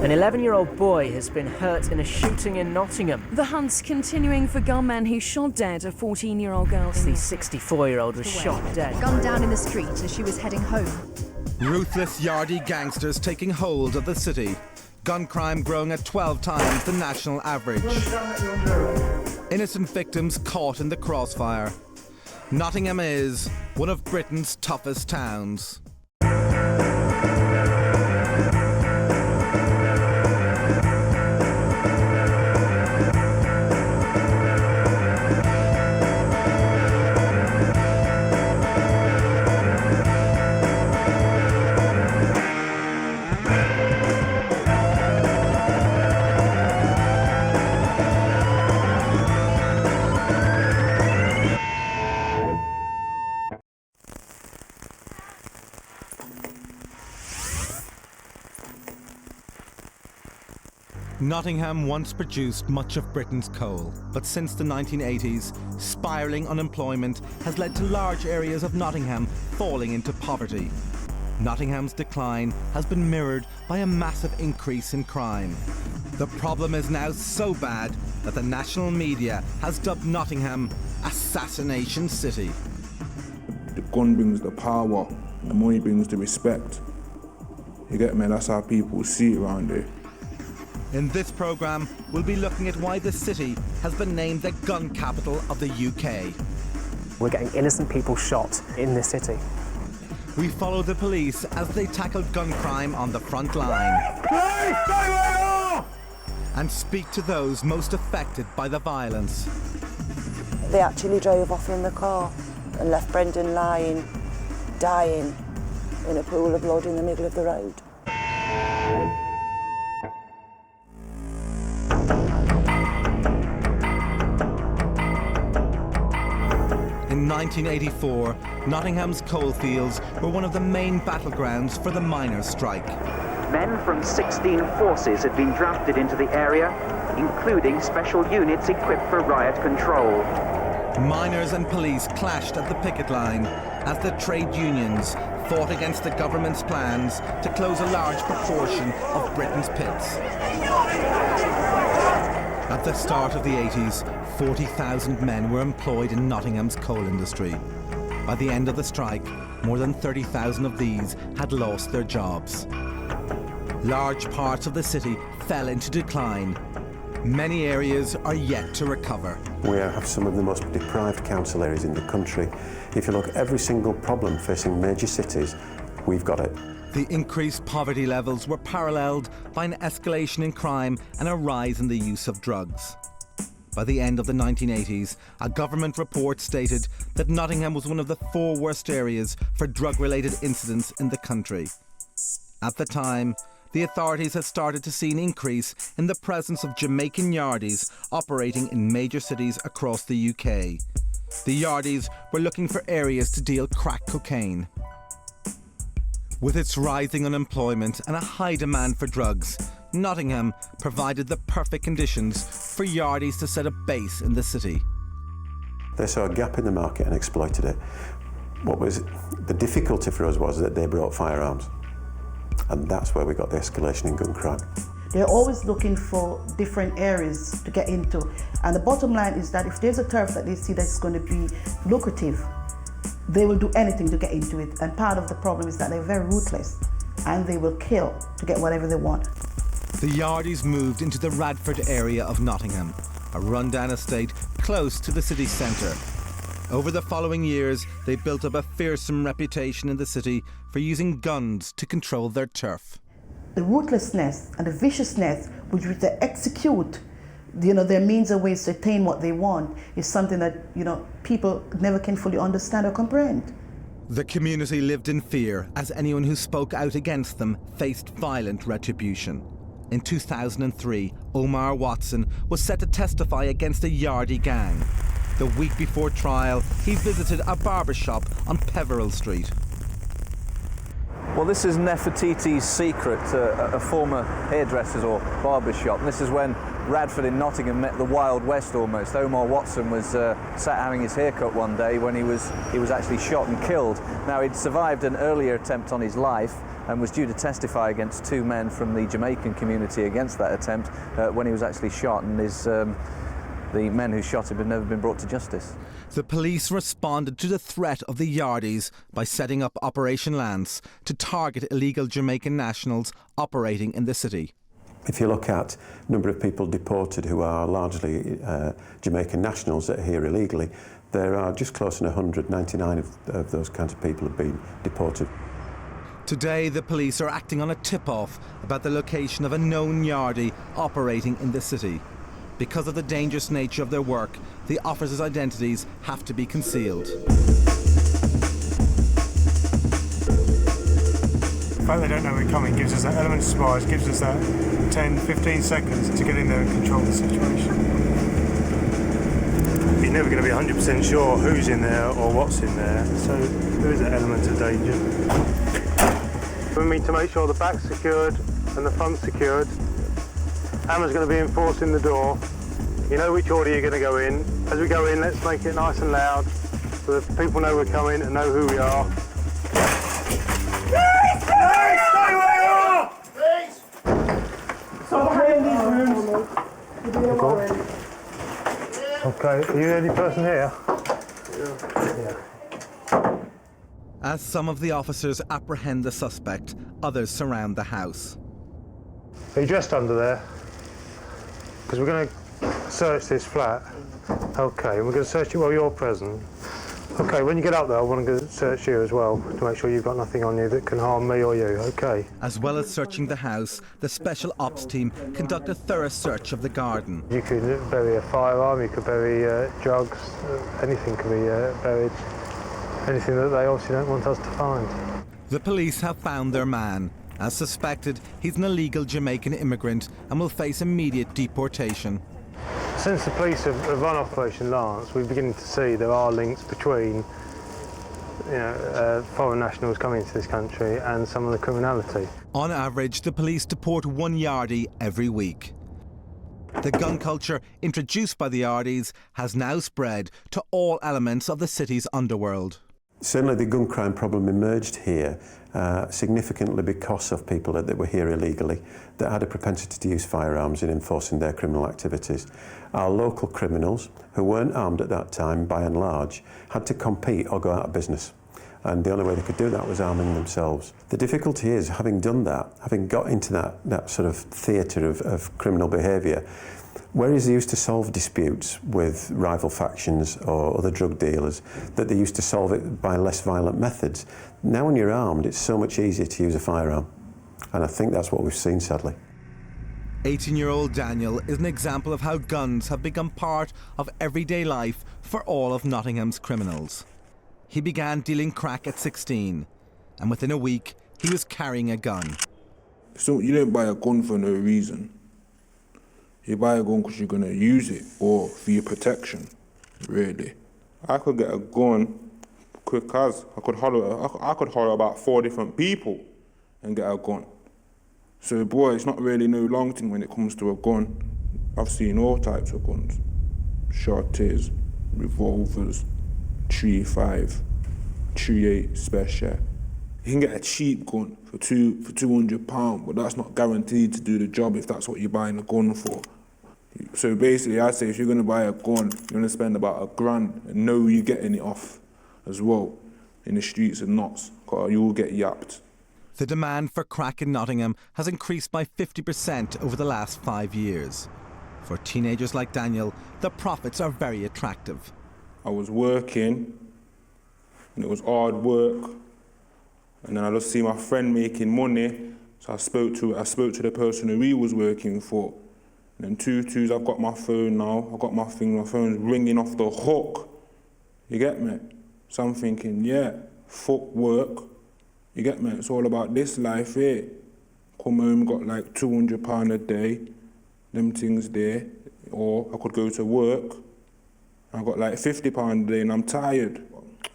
An 11-year-old boy has been hurt in a shooting in Nottingham. The hunt's continuing for gunman who shot dead a 14-year-old girl. The 64-year-old was shot dead. Gunned down in the street as she was heading home. Ruthless yardie gangsters taking hold of the city. Gun crime growing at 12 times the national average. Innocent victims caught in the crossfire. Nottingham is one of Britain's toughest towns. Nottingham once produced much of Britain's coal, but since the 1980s, spiralling unemployment has led to large areas of Nottingham falling into poverty. Nottingham's decline has been mirrored by a massive increase in crime. The problem is now so bad that the national media has dubbed Nottingham Assassination City. The gun brings the power, the money brings the respect. You get me? That's how people see it around here. In this programme, we'll be looking at why the city has been named the gun capital of the UK. We're getting innocent people shot in this city. We follow the police as they tackle gun crime on the front line. And speak to those most affected by the violence. They actually drove off in the car and left Brendan lying, dying, in a pool of blood in the middle of the road. In 1984, Nottingham's coalfields were one of the main battlegrounds for the miners' strike. Men from 16 forces had been drafted into the area, including special units equipped for riot control. Miners and police clashed at the picket line as the trade unions fought against the government's plans to close a large proportion of Britain's pits. At the start of the 80s, 40,000 men were employed in Nottingham's coal industry. By the end of the strike, more than 30,000 of these had lost their jobs. Large parts of the city fell into decline. Many areas are yet to recover. We have some of the most deprived council areas in the country. If you look at every single problem facing major cities, we've got it. The increased poverty levels were paralleled by an escalation in crime and a rise in the use of drugs. By the end of the 1980s, a government report stated that Nottingham was one of the 4 worst areas for drug-related incidents in the country. At the time, the authorities had started to see an increase in the presence of Jamaican yardies operating in major cities across the UK. The yardies were looking for areas to deal crack cocaine. With its rising unemployment and a high demand for drugs, Nottingham provided the perfect conditions for yardies to set a base in the city. They saw a gap in the market and exploited it. What was the difficulty for us was that they brought firearms. And that's where we got the escalation in gun crime. They're always looking for different areas to get into. And the bottom line is that if there's a turf that they see that's going to be lucrative, they will do anything to get into it. And part of the problem is that they're very ruthless and they will kill to get whatever they want. The yardies moved into the Radford area of Nottingham, a rundown estate close to the city centre. Over the following years, they built up a fearsome reputation in the city for using guns to control their turf. The ruthlessness and the viciousness with which they execute, their means and ways to attain what they want is something that, people never can fully understand or comprehend. The community lived in fear as anyone who spoke out against them faced violent retribution. In 2003, Omar Watson was set to testify against a yardie gang. The week before trial, he visited a barbershop on Peveril Street. Well, this is Nefertiti's Secret, a former hairdresser's or barber shop. And this is when Radford in Nottingham met the Wild West almost. Omar Watson was sat having his haircut one day when he was actually shot and killed. Now, he'd survived an earlier attempt on his life, and was due to testify against 2 men from the Jamaican community against that attempt when he was actually shot, and the men who shot him have never been brought to justice. The police responded to the threat of the yardies by setting up Operation Lance to target illegal Jamaican nationals operating in the city. If you look at the number of people deported who are largely Jamaican nationals that are here illegally, there are just close to 199 of those kinds of people have been deported. Today, the police are acting on a tip-off about the location of a known yardie operating in the city. Because of the dangerous nature of their work, the officers' identities have to be concealed. The fact they don't know we're coming gives us that element of surprise, gives us that 10-15 seconds to get in there and control the situation. You're never going to be 100% sure who's in there or what's in there, so there is that element of danger. We need to make sure the back's secured and the front's secured. Hammer's going to be enforcing the door. You know which order you're going to go in. As we go in, let's make it nice and loud so that people know we're coming and know who we are. Please! Stay where you are! Please! Stop in these rooms. Okay, are you the only person here? Yeah. As some of the officers apprehend the suspect, others surround the house. Are you dressed under there? Because we're going to search this flat. Okay, and we're going to search it while you're present. Okay, when you get up there, I want to search you as well to make sure you've got nothing on you that can harm me or you, okay? As well as searching the house, the Special Ops team conduct a thorough search of the garden. You could bury a firearm, you could bury drugs, anything can be buried. Anything that they obviously don't want us to find. The police have found their man. As suspected, he's an illegal Jamaican immigrant and will face immediate deportation. Since the police have run Operation Lance, we're beginning to see there are links between foreign nationals coming into this country and some of the criminality. On average, the police deport 1 yardie every week. The gun culture introduced by the yardies has now spread to all elements of the city's underworld. Certainly the gun crime problem emerged here significantly because of people that were here illegally, that had a propensity to use firearms in enforcing their criminal activities. Our local criminals, who weren't armed at that time by and large, had to compete or go out of business. And the only way they could do that was arming themselves. The difficulty is, having done that, having got into that sort of theatre of criminal behaviour, whereas they used to solve disputes with rival factions or other drug dealers, that they used to solve it by less violent methods, now when you're armed, it's so much easier to use a firearm. And I think that's what we've seen, sadly. 18-year-old Daniel is an example of how guns have become part of everyday life for all of Nottingham's criminals. He began dealing crack at 16, and within a week, he was carrying a gun. So you don't buy a gun for no reason. You buy a gun because you're going to use it, or for your protection, really. I could get a gun quick as. I could holler about 4 different people and get a gun. So boy, it's not really no long thing when it comes to a gun. I've seen all types of guns. Shorties, revolvers, 3.5, 3.8 special. You can get a cheap gun for £200, but that's not guaranteed to do the job if that's what you're buying a gun for. So basically, I'd say if you're going to buy a gun, you're going to spend about £1,000 and know you're getting it off as well in the streets of Notts, because you will get yapped. The demand for crack in Nottingham has increased by 50% over the last 5 years. For teenagers like Daniel, the profits are very attractive. I was working, and it was hard work, and then I just see my friend making money, so I spoke to the person who he was working for. And then I've got my phone now, I've got my phone's ringing off the hook. You get me? So I'm thinking, yeah, fuck work. You get me? It's all about this life here. Come home, got like £200 a day, them things there. Or I could go to work, I got like £50 a day and I'm tired.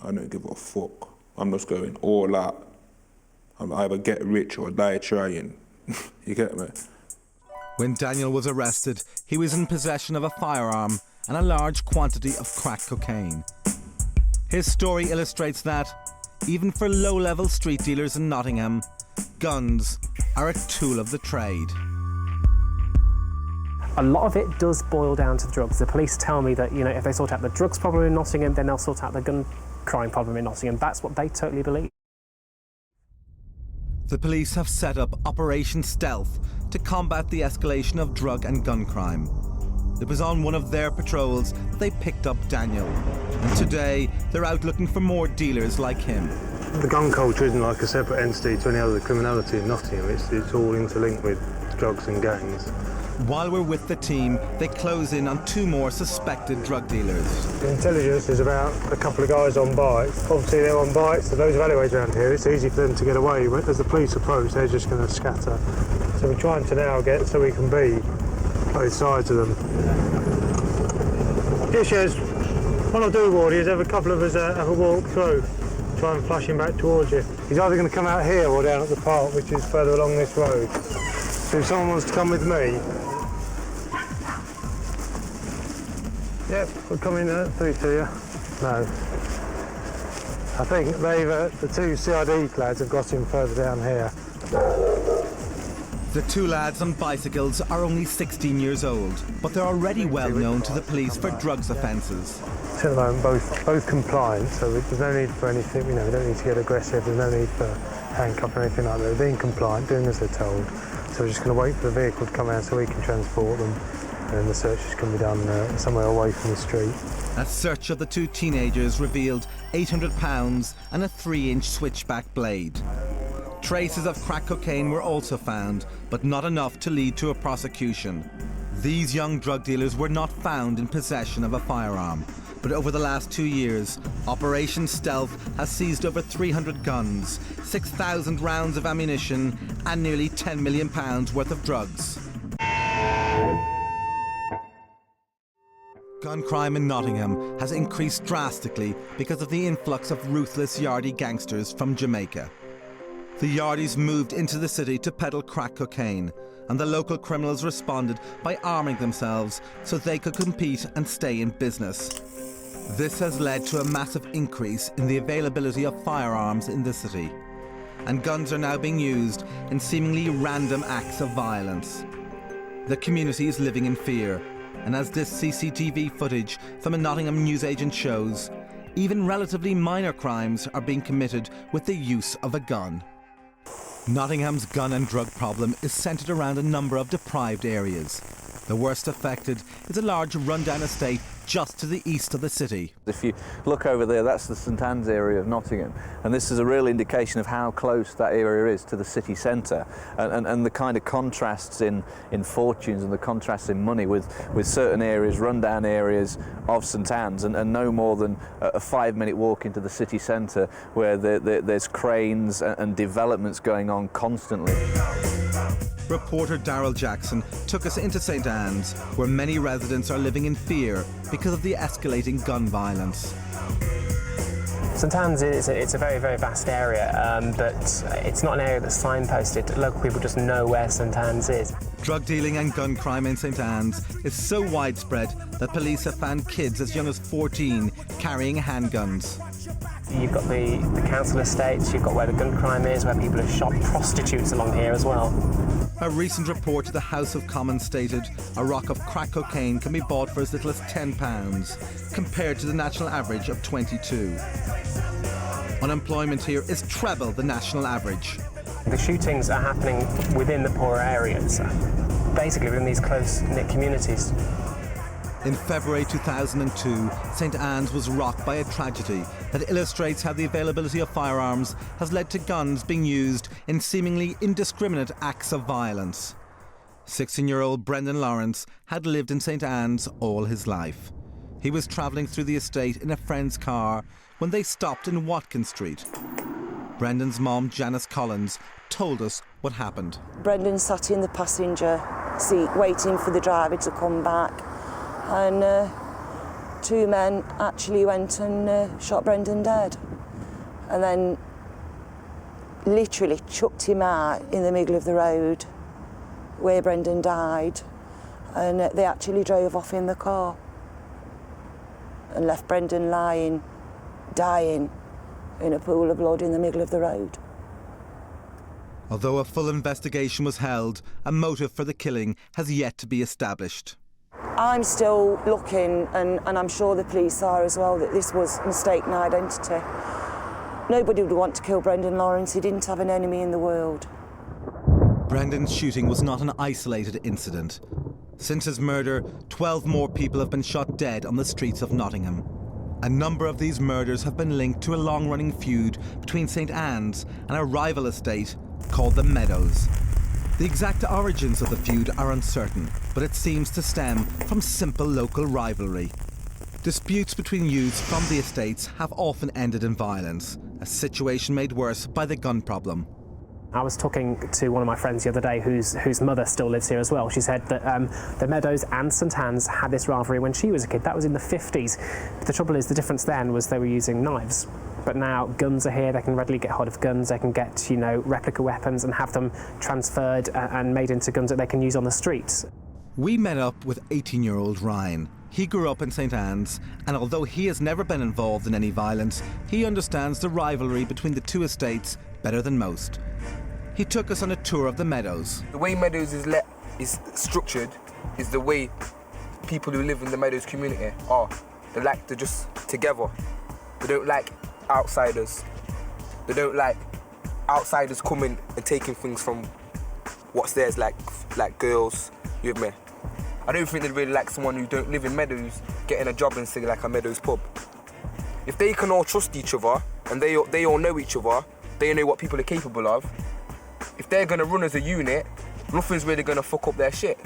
I don't give a fuck. I'm just going all out. I'm either get rich or die trying. You get me? When Daniel was arrested, he was in possession of a firearm and a large quantity of crack cocaine. His story illustrates that, even for low-level street dealers in Nottingham, guns are a tool of the trade. A lot of it does boil down to the drugs. The police tell me that, you know, if they sort out the drugs problem in Nottingham, then they'll sort out the gun crime problem in Nottingham. That's what they totally believe. The police have set up Operation Stealth to combat the escalation of drug and gun crime. It was on one of their patrols that they picked up Daniel, and today they're out looking for more dealers like him. The gun culture isn't like a separate entity to any other criminality in Nottingham. It's all interlinked with drugs and gangs. While we're with the team, they close in on 2 more suspected drug dealers. The intelligence is about a couple of guys on bikes. Obviously they're on bikes, there's loads of alleyways around here. It's easy for them to get away, but as the police approach, they're just going to scatter. So we're trying to now get so we can be both sides of them. Yes, what I'll do, Yardie, is have a couple of us have a walk through, try and flush him back towards you. He's either going to come out here or down at the park, which is further along this road. So if someone wants to come with me, yep, we're coming through to you. No. I think they've, the 2 CID lads have got him further down here. The 2 lads on bicycles are only 16 years old, but they're already well known to the police for drugs offences. At the moment, both compliant, so there's no need for anything, you know, we don't need to get aggressive, there's no need for handcuff or anything like that. They're being compliant, doing as they're told. So we're just going to wait for the vehicle to come out so we can transport them, and then the searches can be done somewhere away from the street. A search of the 2 teenagers revealed £800 and a 3-inch switchback blade. Traces of crack cocaine were also found, but not enough to lead to a prosecution. These young drug dealers were not found in possession of a firearm, but over the last 2 years, Operation Stealth has seized over 300 guns, 6,000 rounds of ammunition, and nearly £10 million worth of drugs. Gun crime in Nottingham has increased drastically because of the influx of ruthless yardie gangsters from Jamaica. The yardies moved into the city to peddle crack cocaine, and the local criminals responded by arming themselves so they could compete and stay in business. This has led to a massive increase in the availability of firearms in the city, and guns are now being used in seemingly random acts of violence. The community is living in fear, and as this CCTV footage from a Nottingham newsagent shows, even relatively minor crimes are being committed with the use of a gun. Nottingham's gun and drug problem is centred around a number of deprived areas. The worst affected is a large rundown estate just to the east of the city. If you look over there, that's the St Anne's area of Nottingham, and this is a real indication of how close that area is to the city centre, and the kind of contrasts in fortunes and the contrasts in money with certain areas, rundown areas of St Anne's, and no more than a 5-minute walk into the city centre where there's cranes and developments going on constantly. Reporter Daryl Jackson took us into St Anne's, where many residents are living in fear because of the escalating gun violence. St Anne's it's a very, very vast area, but it's not an area that's signposted. Local people just know where St Anne's is. Drug dealing and gun crime in St Anne's is so widespread that police have found kids as young as 14 carrying handguns. You've got the council estates, you've got where the gun crime is, where people have shot prostitutes along here as well. A recent report to the House of Commons stated a rock of crack cocaine can be bought for as little as £10, compared to the national average of 22. Unemployment here is treble the national average. The shootings are happening within the poorer areas, basically within these close-knit communities. In February 2002, St Anne's was rocked by a tragedy that illustrates how the availability of firearms has led to guns being used in seemingly indiscriminate acts of violence. 16-year-old Brendan Lawrence had lived in St Anne's all his life. He was travelling through the estate in a friend's car when they stopped in Watkin Street. Brendan's mom, Janice Collins, told us what happened. Brendan sat in the passenger seat waiting for the driver to come back, and 2 men actually went and shot Brendan dead, and then literally chucked him out in the middle of the road where Brendan died, and they actually drove off in the car and left Brendan lying, dying in a pool of blood in the middle of the road. Although a full investigation was held, a motive for the killing has yet to be established. I'm still looking, and I'm sure the police are as well, that this was mistaken identity. Nobody would want to kill Brendan Lawrence. He didn't have an enemy in the world. Brendan's shooting was not an isolated incident. Since his murder, 12 more people have been shot dead on the streets of Nottingham. A number of these murders have been linked to a long-running feud between St Anne's and a rival estate called the Meadows. The exact origins of the feud are uncertain, but it seems to stem from simple local rivalry. Disputes between youths from the estates have often ended in violence, a situation made worse by the gun problem. I was talking to one of my friends the other day whose mother still lives here as well. She said that the Meadows and St Anne's had this rivalry when she was a kid. That was in the 50s. But the trouble is, the difference then was they were using knives. But now guns are here, they can readily get hold of guns, they can get, you know, replica weapons and have them transferred and made into guns that they can use on the streets. We met up with 18-year-old Ryan. He grew up in St Anne's, and although he has never been involved in any violence, he understands the rivalry between the two estates better than most. He took us on a tour of the Meadows. The way Meadows is structured is the way people who live in the Meadows community are. They're just together. They don't like outsiders. They don't like outsiders coming and taking things from what's theirs, like girls, you with me? I don't think they really like someone who don't live in Meadows getting a job in, say, like a Meadows pub. If they can all trust each other and they all know each other, they know what people are capable of, if they're gonna run as a unit, nothing's really gonna fuck up their shit.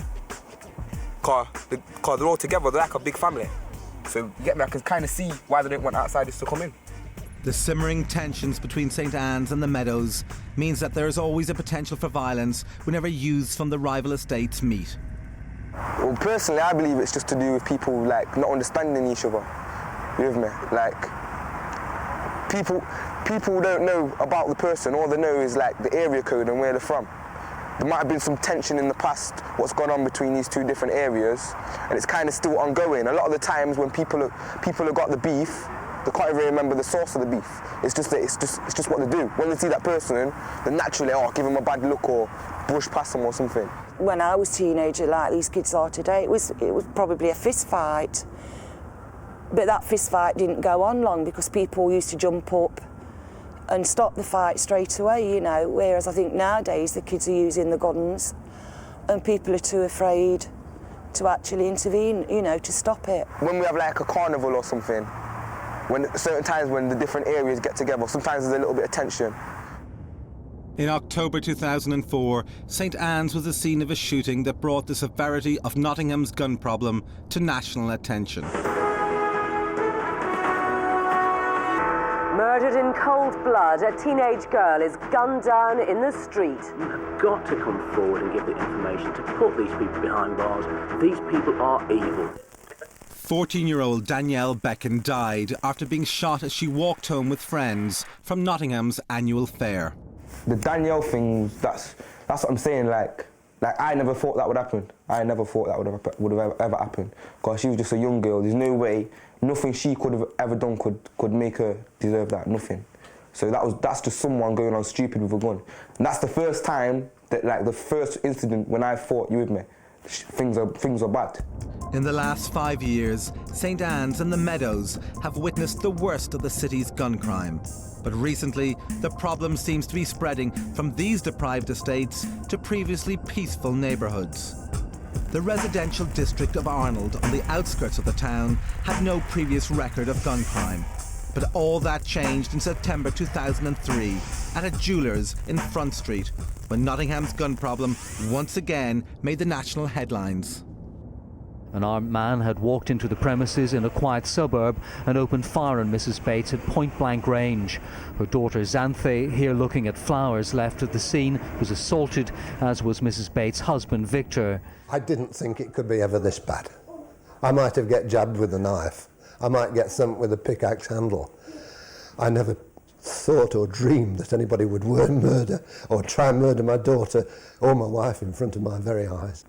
Cause they're all together, they're like a big family. So, you get me, I can kind of see why they don't want outsiders to come in. The simmering tensions between St Anne's and the Meadows means that there is always a potential for violence whenever youths from the rival estates meet. Well, personally, I believe it's just to do with people, like, not understanding each other. You with me? Like, people don't know about the person. All they know is, like, the area code and where they're from. There might have been some tension in the past, what's gone on between these two different areas, and it's kind of still ongoing. A lot of the times when people have got the beef, they can't even remember the source of the beef. It's just what they do. When they see that person, they naturally, give them a bad look or brush past them or something. When I was a teenager, like these kids are today, it was probably a fist fight. But that fist fight didn't go on long because people used to jump up and stop the fight straight away, you know, whereas I think nowadays the kids are using the guns and people are too afraid to actually intervene, you know, to stop it. When we have like a carnival or something, when certain times when the different areas get together, sometimes there's a little bit of tension. In October 2004, St Anne's was the scene of a shooting that brought the severity of Nottingham's gun problem to national attention. Murdered in cold blood, a teenage girl is gunned down in the street. You have got to come forward and give the information to put these people behind bars. These people are evil. 14-year-old Danielle Becken died after being shot as she walked home with friends from Nottingham's annual fair. The Danielle thing, that's what I'm saying, like I never thought that would happen. I never thought that would have ever happened. Because she was just a young girl, there's no way, nothing she could have ever done could make her deserve that, nothing. So that's just someone going on stupid with a gun. And that's the first time, that like the first incident when I thought, you with me, things are bad. In the last 5 years, St Anne's and the Meadows have witnessed the worst of the city's gun crime. But recently, the problem seems to be spreading from these deprived estates to previously peaceful neighbourhoods. The residential district of Arnold on the outskirts of the town had no previous record of gun crime. But all that changed in September 2003 at a jeweller's in Front Street, when Nottingham's gun problem once again made the national headlines. An armed man had walked into the premises in a quiet suburb and opened fire on Mrs. Bates at point-blank range. Her daughter Xanthe, here looking at flowers left at the scene, was assaulted, as was Mrs. Bates' husband Victor. I didn't think it could be ever this bad. I might have get jabbed with a knife. I might get something with a pickaxe handle. I never thought or dreamed that anybody would murder or try and murder my daughter or my wife in front of my very eyes.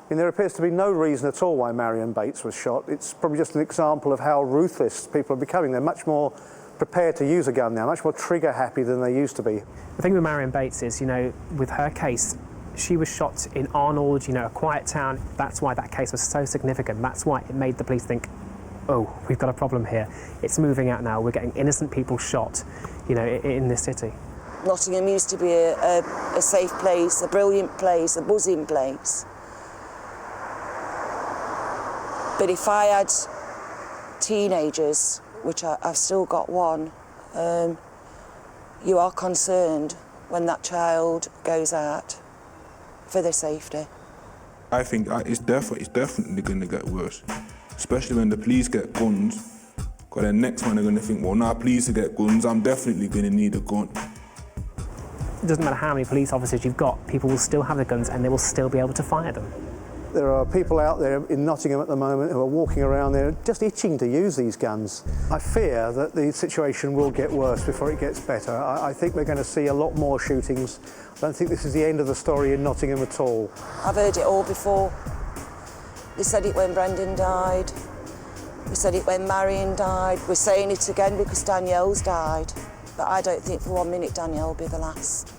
And there appears to be no reason at all why Marion Bates was shot. It's probably just an example of how ruthless people are becoming. They're much more prepared to use a gun now, much more trigger happy than they used to be. The thing with Marion Bates is, you know, with her case, she was shot in Arnold, you know, a quiet town. That's why that case was so significant. That's why it made the police think, oh, we've got a problem here. It's moving out now. We're getting innocent people shot, you know, in this city. Nottingham used to be a safe place, a brilliant place, a buzzing place. But if I had teenagers, which I've still got one, you are concerned when that child goes out for their safety. I think it's definitely going to get worse, especially when the police get guns, because then next one they're going to think, well, now police get guns, I'm definitely going to need a gun. It doesn't matter how many police officers you've got, people will still have the guns and they will still be able to fire them. There are people out there in Nottingham at the moment who are walking around there just itching to use these guns. I fear that the situation will get worse before it gets better. I think we're going to see a lot more shootings. I don't think this is the end of the story in Nottingham at all. I've heard it all before. They said it when Brendan died. We said it when Marion died. We're saying it again because Danielle's died. But I don't think for 1 minute Danielle will be the last.